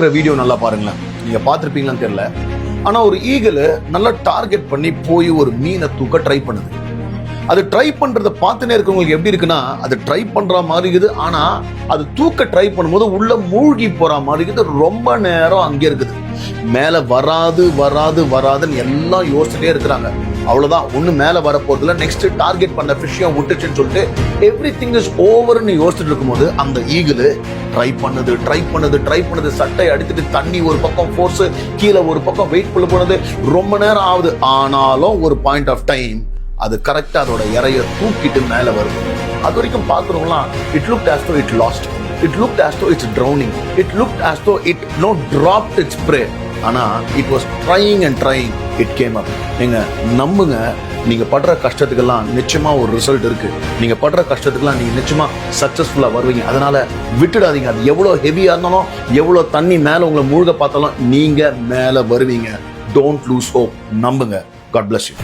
Video நல்லா பாருங்களேன். நீங்க பார்த்திருப்பீங்களான்னு தெரியல. ஆனா ஒரு ஈகிள் நல்லா டார்கெட் பண்ணி போய் ஒரு மீனை தூக்க ட்ரை பண்ணுது. அது ட்ரை பண்றதை பார்த்துனே இருக்கவங்களுக்கு எப்படி இருக்குன்னா, அது ட்ரை பண்ற மாதிரி இருக்குது. ஆனா அது தூக்க ட்ரை பண்ணும்போது உள்ள மூழ்கி போற மாதிரி இருக்குது. ரொம்ப நேரம் அங்கே இருக்குது. மேல வராது வராது வராதுன்னு எல்லாம் யோசிச்சுட்டே இருக்கிறாங்க. அவ்வளவுதான், ஒண்ணு மேல வர போறதுல நெக்ஸ்ட் டார்கெட் பண்ண ஃபிஷ்ஷையும் விட்டுச்சுன்னு சொல்லிட்டு எவ்ரி திங் இஸ் ஓவர்னு யோசிச்சுட்டு இருக்கும்போது அந்த ஈகிள் ட்ரை பண்ணுது. சட்டை அடித்துட்டு தண்ணி ஒரு பக்கம் ஃபோர்ஸ், கீழே ஒரு பக்கம் வெயிட் பண்ண போனது. ரொம்ப நேரம் ஆகுது. ஆனாலும் ஒரு பாயிண்ட் ஆஃப் டைம் அது கரெக்டா அதோட இறைய தூக்கிட்டு மேல வருது. அது வரைக்கும் பாக்குறவங்களாம் it looked as though it lost, it looked as though it's drowning, it looked as though it dropped its prey. ஆனா it was trying and trying, it came up. நீங்க நம்புங்க, நீங்க படுற கஷ்டத்துக்கெல்லாம் நிச்சயமா ஒரு ரிசல்ட் இருக்கு. நீங்க படுற கஷ்டத்துக்கெல்லாம் நீங்க நிச்சயமா சக்சஸ்ஃபுல்லா வருவீங்க. அதனால விட்டுடாதீங்க. அது எவ்வளவு ஹெவியா இருந்தாலும், எவ்வளவு தண்ணி மேல உங்களை மூழ்க பார்த்தாலும் நீங்க மேல வருவீங்க. Don't lose hope. நம்புங்க. God bless you.